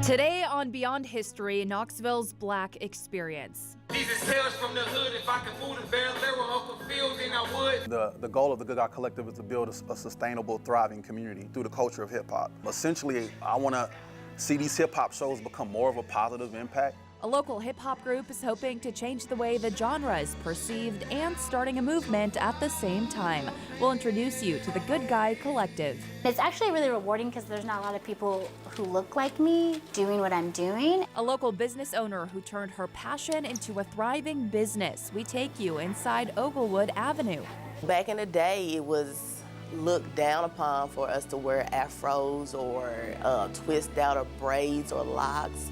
Today on Beyond History, Knoxville's Black Experience. Jesus tales from the hood, if I could move to Bel-Air with Uncle Phil, then I would. The goal of the Good Guy Collective is to build a sustainable, thriving community through the culture of hip-hop. Essentially, I want to see these hip-hop shows become more of a positive impact. A local hip-hop group is hoping to change the way the genre is perceived and starting a movement at the same time. We'll introduce you to the Good Guy Collective. It's actually really rewarding because there's not a lot of people who look like me doing what I'm doing. A local business owner who turned her passion into a thriving business. We take you inside Oglewood Avenue. Back in the day, it was looked down upon for us to wear afros or twist out or braids or locks,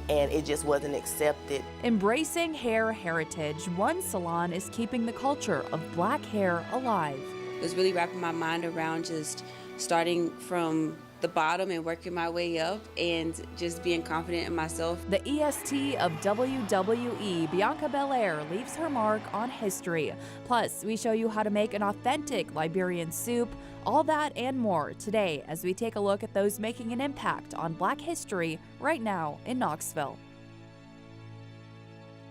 and it just wasn't accepted. Embracing hair heritage, one salon is keeping the culture of black hair alive. It was really wrapping my mind around just starting from the bottom and working my way up and just being confident in myself. The EST of WWE, Bianca Bel-Air, leaves her mark on history. Plus, we show you how to make an authentic Liberian soup, all that and more today as we take a look at those making an impact on Black history right now in Knoxville.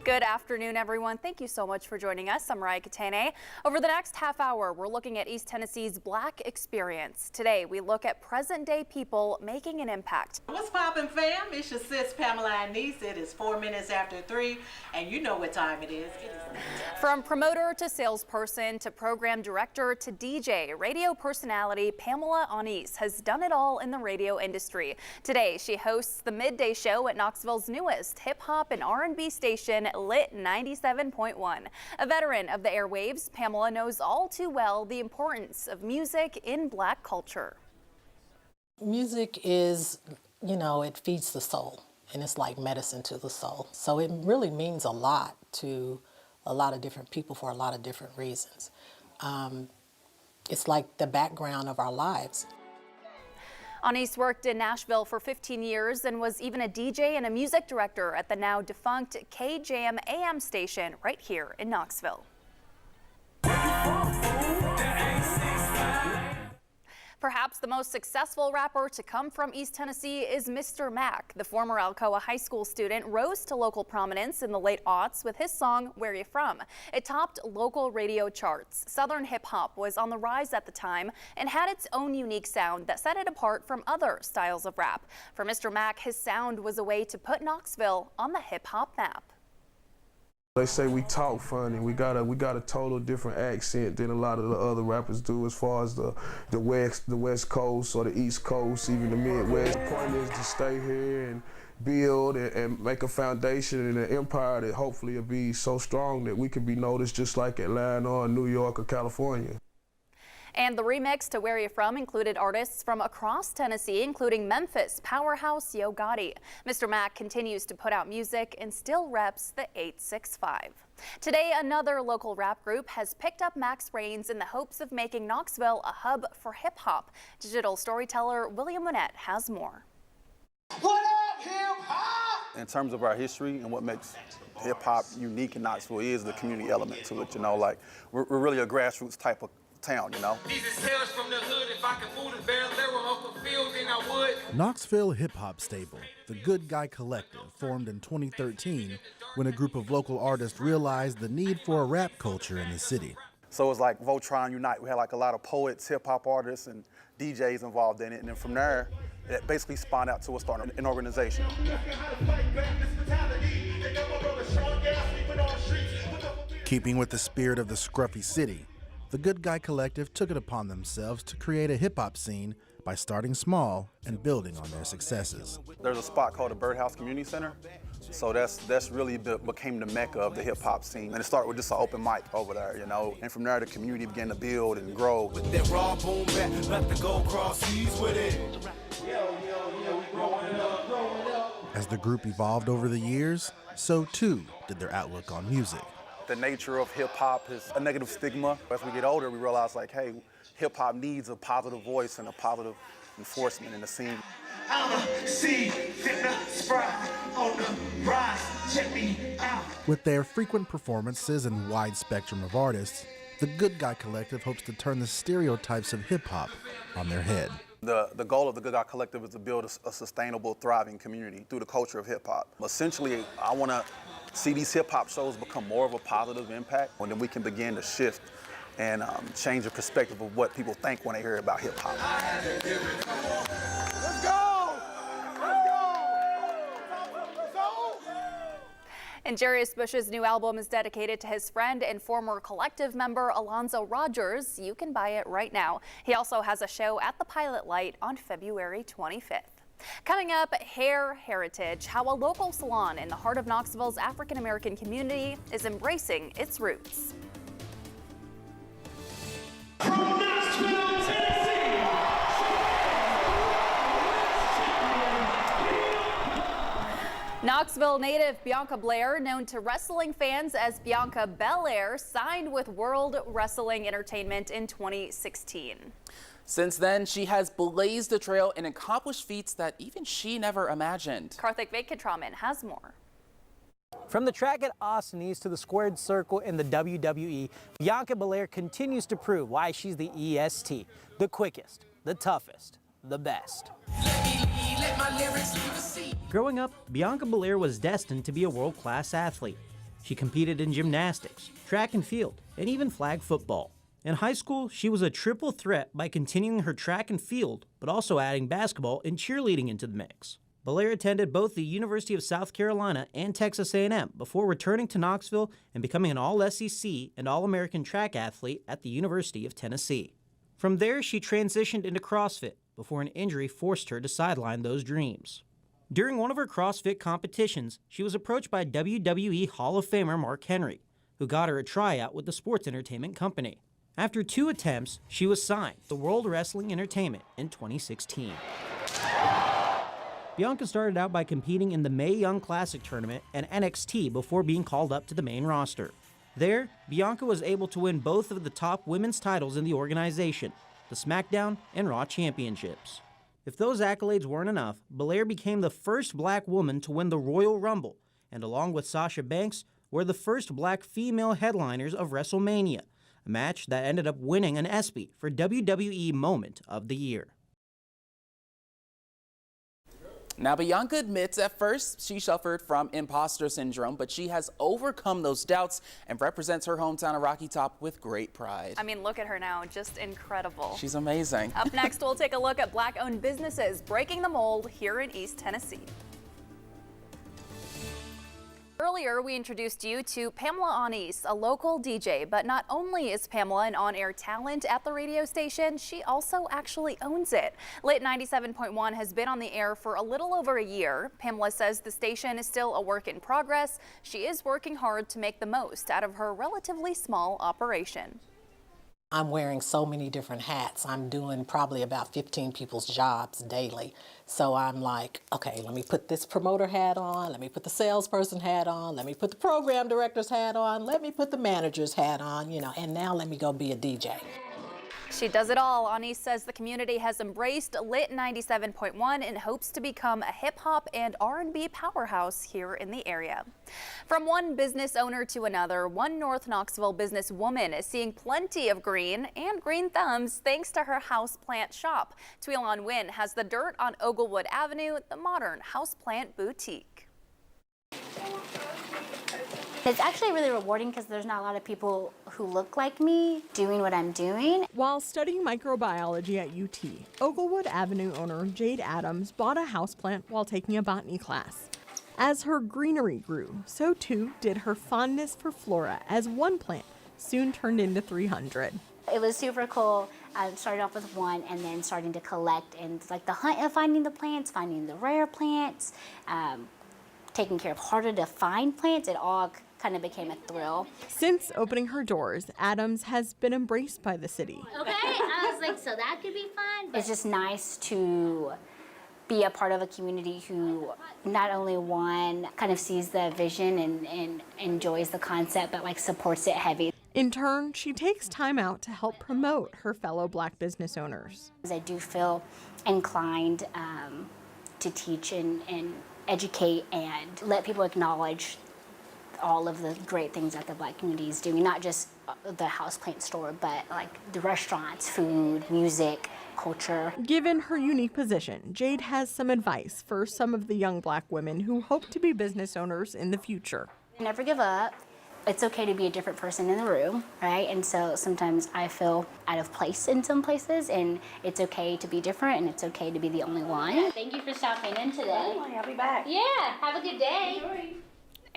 Good afternoon, everyone. Thank you so much for joining us. I'm Mariah Katane. Over the next half hour, we're looking at East Tennessee's Black experience. Today, we look at present-day people making an impact. What's poppin', fam? It's your sis, Pamela Anise. It is 4 minutes after 3, and you know what time it is. From promoter to salesperson to program director to DJ, radio personality Pamela Anise has done it all in the radio industry. Today, she hosts the midday show at Knoxville's newest hip-hop and R&B station, Lit 97.1. A veteran of the airwaves, Pamela knows all too well the importance of music in Black culture. Music is, it feeds the soul, and it's like medicine to the soul. So it really means a lot to a lot of different people for a lot of different reasons. It's like the background of our lives. Anise worked in Nashville for 15 years and was even a DJ and a music director at the now defunct K-Jam AM station right here in Knoxville. Perhaps the most successful rapper to come from East Tennessee is Mr. Mac. The former Alcoa High School student rose to local prominence in the late aughts with his song, Where You From? It topped local radio charts. Southern hip-hop was on the rise at the time and had its own unique sound that set it apart from other styles of rap. For Mr. Mac, his sound was a way to put Knoxville on the hip-hop map. They say we talk funny. We got a total different accent than a lot of the other rappers do, as far as the West Coast or the East Coast, even the Midwest. The point is to stay here and build and make a foundation and an empire that hopefully will be so strong that we can be noticed just like Atlanta or New York or California. And the remix to Where You From included artists from across Tennessee, including Memphis powerhouse Yo Gotti. Mr. Mac continues to put out music and still reps the 865. Today, another local rap group has picked up Mac's reins in the hopes of making Knoxville a hub for hip-hop. Digital storyteller William Winnett has more. What up, hip-hop? In terms of our history and what makes hip-hop unique in Knoxville is the community element to it. We're really a grassroots type of town, Jesus tales from the hood, if I could move to Bel-Air with Uncle Phil, then I would. Knoxville hip-hop stable, the Good Guy Collective, formed in 2013 when a group of local artists realized the need for a rap culture in the city. So it's like Voltron Unite. We had a lot of poets, hip-hop artists, and DJs involved in it. And then from there, it basically spawned out to us starting an organization. Keeping with the spirit of the scruffy city, the Good Guy Collective took it upon themselves to create a hip-hop scene by starting small and building on their successes. There's a spot called the Birdhouse Community Center. So that's really became the mecca of the hip-hop scene. And it started with just an open mic over there, And from there, the community began to build and grow. With that raw boom back, let the go cross seas with it. We growing up. As the group evolved over the years, so too did their outlook on music. The nature of hip-hop is a negative stigma. As we get older, we realize, hey, hip-hop needs a positive voice and a positive enforcement in the scene. I'm a seed, sprout on the rise. Check me out. With their frequent performances and wide spectrum of artists, the Good Guy Collective hopes to turn the stereotypes of hip-hop on their head. The goal of the Good Guy Collective is to build a sustainable, thriving community through the culture of hip hop. Essentially, I want to see these hip hop shows become more of a positive impact, and then we can begin to shift and change the perspective of what people think when they hear about hip hop. Let's go! And Jarius Bush's new album is dedicated to his friend and former collective member Alonzo Rogers. You can buy it right now. He also has a show at the Pilot Light on February 25th. Coming up, Hair Heritage, how a local salon in the heart of Knoxville's African American community is embracing its roots. From Knoxville, Tennessee! Knoxville native Bianca Bel-Air, known to wrestling fans as Bianca Bel-Air, signed with World Wrestling Entertainment in 2016. Since then, she has blazed a trail and accomplished feats that even she never imagined. Karthik Venkataraman has more. From the track at Austin East to the squared circle in the WWE, Bianca Bel-Air continues to prove why she's the EST, the quickest, the toughest, the best. Growing up, Bianca Bel-Air was destined to be a world-class athlete. She competed in gymnastics, track and field, and even flag football. In high school, she was a triple threat by continuing her track and field, but also adding basketball and cheerleading into the mix. Bel-Air attended both the University of South Carolina and Texas A&M before returning to Knoxville and becoming an All-SEC and All-American track athlete at the University of Tennessee. From there, she transitioned into CrossFit before an injury forced her to sideline those dreams. During one of her CrossFit competitions, she was approached by WWE Hall of Famer Mark Henry, who got her a tryout with the sports entertainment company. After 2 attempts, she was signed to World Wrestling Entertainment in 2016. Bianca started out by competing in the Mae Young Classic tournament and NXT before being called up to the main roster. There, Bianca was able to win both of the top women's titles in the organization, the SmackDown and Raw championships. If those accolades weren't enough, Bel-Air became the first black woman to win the Royal Rumble, and along with Sasha Banks, were the first black female headliners of WrestleMania, a match that ended up winning an ESPY for WWE Moment of the Year. Now, Bianca admits at first she suffered from imposter syndrome, but she has overcome those doubts and represents her hometown of Rocky Top with great pride. I mean, look at her now, just incredible. She's amazing. Up next, we'll take a look at Black-owned businesses breaking the mold here in East Tennessee. Earlier, we introduced you to Pamela Anise, a local DJ, but not only is Pamela an on-air talent at the radio station, she also actually owns it. Lit 97.1 has been on the air for a little over a year. Pamela says the station is still a work in progress. She is working hard to make the most out of her relatively small operation. I'm wearing so many different hats. I'm doing probably about 15 people's jobs daily. So I'm like, okay, let me put this promoter hat on, let me put the salesperson hat on, let me put the program director's hat on, let me put the manager's hat on, you know, and now let me go be a DJ. She does it all. Anise says the community has embraced Lit 97.1 and hopes to become a hip-hop and R&B powerhouse here in the area. From one business owner to another, one North Knoxville businesswoman is seeing plenty of green and green thumbs thanks to her houseplant shop. Tweelon Wynn has the dirt on Oglewood Avenue, the modern houseplant boutique. It's actually really rewarding because there's not a lot of people who look like me doing what I'm doing. While studying microbiology at UT, Oglewood Avenue owner Jade Adams bought a houseplant while taking a botany class. As her greenery grew, so too did her fondness for flora, as one plant soon turned into 300. It was super cool. I started off with one and then starting to collect, and like the hunt of finding the plants, finding the rare plants, taking care of harder to find plants, it all kind of became a thrill. Since opening her doors, Adams has been embraced by the city. Okay, I was like, so that could be fun. It's just nice to be a part of a community who not only one kind of sees the vision and enjoys the concept, but like supports it heavy. In turn, she takes time out to help promote her fellow Black business owners. I do feel inclined to teach and educate and let people acknowledge all of the great things that the Black community is doing, not just the houseplant store, but like the restaurants, food, music, culture. Given her unique position, Jade has some advice for some of the young Black women who hope to be business owners in the future. Never give up. It's okay to be a different person in the room, right? And so sometimes I feel out of place in some places, and it's okay to be different, and it's okay to be the only one. Thank you for stopping in today. I'll be back. Yeah, have a good day.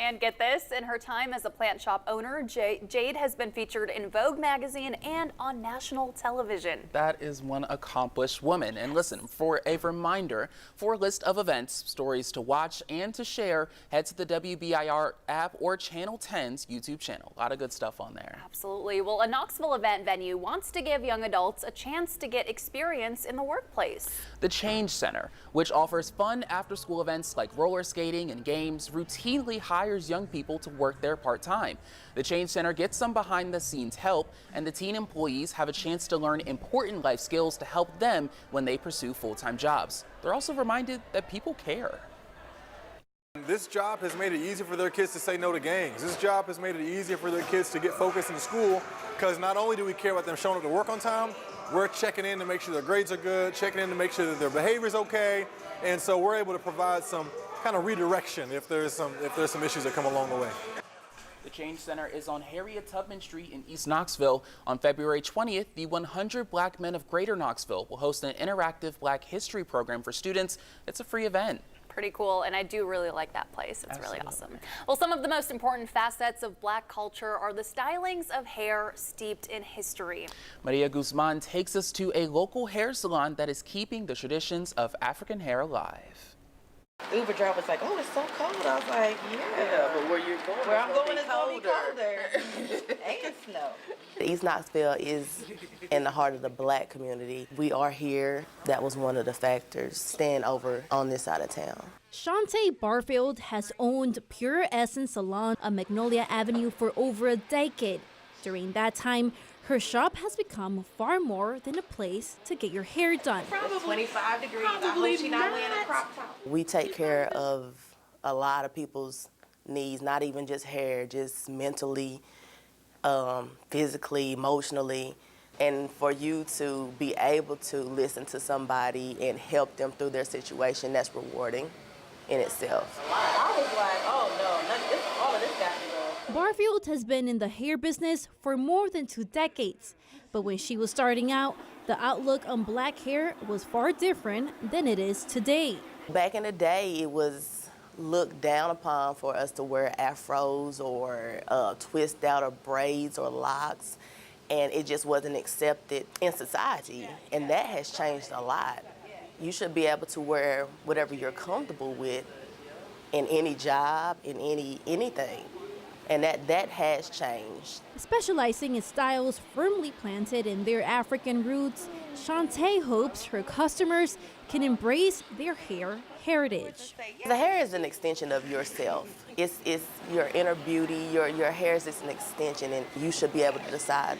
And get this, in her time as a plant shop owner, Jade has been featured in Vogue magazine and on national television. That is one accomplished woman. And listen, for a reminder, for a list of events, stories to watch and to share, head to the WBIR app or Channel 10's YouTube channel. A lot of good stuff on there. Absolutely. Well, a Knoxville event venue wants to give young adults a chance to get experience in the workplace. The Change Center, which offers fun after-school events like roller skating and games, routinely hires young people to work there part-time. The Change Center gets some behind-the-scenes help, and the teen employees have a chance to learn important life skills to help them when they pursue full-time jobs. They're also reminded that people care. This job has made it easier for their kids to say no to gangs. This job has made it easier for their kids to get focused in school, because not only do we care about them showing up to work on time, we're checking in to make sure their grades are good, checking in to make sure that their behavior is okay, and so we're able to provide some kind of redirection if there's some issues that come along the way. The Change Center is on Harriet Tubman Street in East Knoxville. On February 20th, the 100 Black Men of Greater Knoxville will host an interactive Black history program for students. It's a free event. Pretty cool, and I do really like that place. It's really awesome. Well, some of the most important facets of Black culture are the stylings of hair steeped in history. Maria Guzman takes us to a local hair salon that is keeping the traditions of African hair alive. Uber driver was like, oh, it's so cold. I was like, yeah, but where you're going, where I'm going is going to be colder. And snow. East Knoxville is in the heart of the Black community. We are here. That was one of the factors. Staying over on this side of town. Shantae Barfield has owned Pure Essence Salon on Magnolia Avenue for over a decade. During that time, her shop has become far more than a place to get your hair done. Probably 25 degrees. I hope she's not wearing a crop top. We take care of a lot of people's needs, not even just hair, just mentally, physically, emotionally. And for you to be able to listen to somebody and help them through their situation, that's rewarding in itself. I was like, oh no, all of this got to go. Barfield has been in the hair business for more than 2 decades. But when she was starting out, the outlook on Black hair was far different than it is today. Back in the day, it was looked down upon for us to wear afros or twist out or braids or locks, and it just wasn't accepted in society, and that has changed a lot. You should be able to wear whatever you're comfortable with in any job, in anything. And that has changed. Specializing in styles firmly planted in their African roots, Shantae hopes her customers can embrace their hair heritage. The hair is an extension of yourself. It's your inner beauty. Your hair is just an extension, and you should be able to decide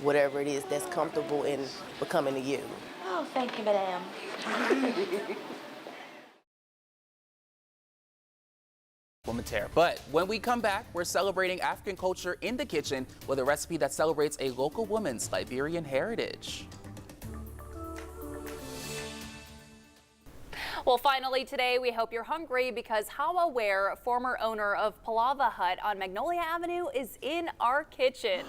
whatever it is that's comfortable in becoming to you. Oh, thank you, madam. But when we come back, we're celebrating African culture in the kitchen with a recipe that celebrates a local woman's Liberian heritage. Well, finally today, we hope you're hungry because Hawa Ware, former owner of Palava Hut on Magnolia Avenue, is in our kitchen.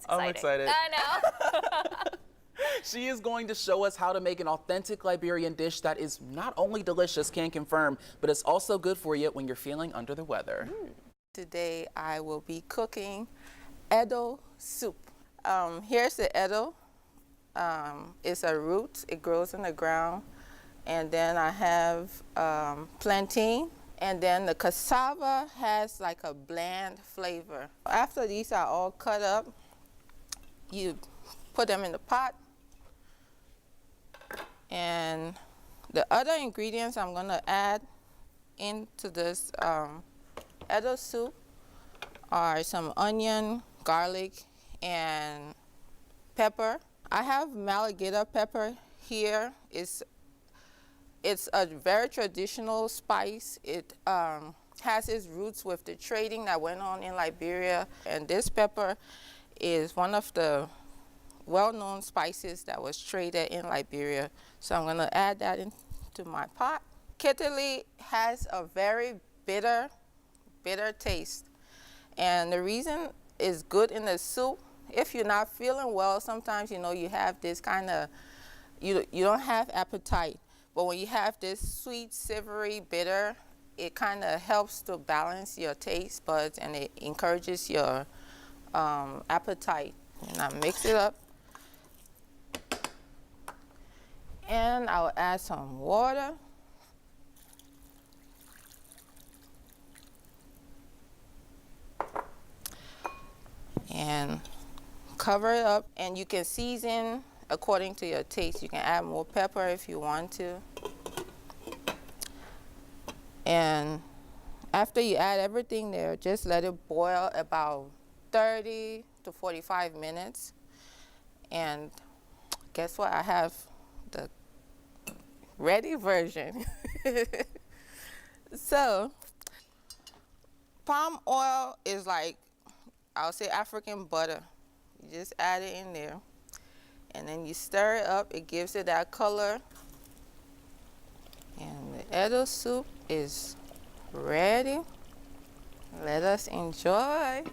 I'm excited. I know. She is going to show us how to make an authentic Liberian dish that is not only delicious, can confirm, but it's also good for you when you're feeling under the weather. Today I will be cooking Edo soup. Here's the Edo. It's a root. It grows in the ground. And then I have plantain. And then the cassava has like a bland flavor. After these are all cut up, you put them in the pot. And the other ingredients I'm gonna add into this Edo soup are some onion, garlic, and pepper. I have Malagueta pepper here. It's a very traditional spice. It has its roots with the trading that went on in Liberia. And this pepper is one of the well-known spices that was traded in Liberia. So I'm gonna add that into my pot. Kitterly has a very bitter taste. And the reason it's good in the soup, if you're not feeling well, sometimes, you know, you have this kind of, you don't have appetite. But when you have this sweet, savory, bitter, it kind of helps to balance your taste buds and it encourages your appetite. And I mix it up. And I'll add some water. And cover it up, and you can season according to your taste. You can add more pepper if you want to. And after you add everything there, just let it boil about 30 to 45 minutes. And guess what? I have the ready version. So, palm oil is like, I'll say African butter. You just add it in there. And then you stir it up. It gives it that color. And the Edo soup is ready. Let us enjoy.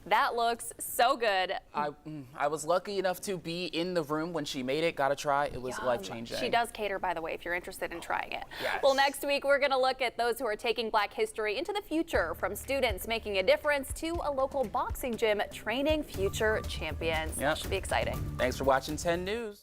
That looks so good. I was lucky enough to be in the room when she made it. Gotta try. It was life-changing. She does cater, by the way, if you're interested in trying it. Yes. Well, next week, we're going to look at those who are taking Black history into the future, from students making a difference to a local boxing gym training future champions. That should be exciting. Thanks for watching 10 News.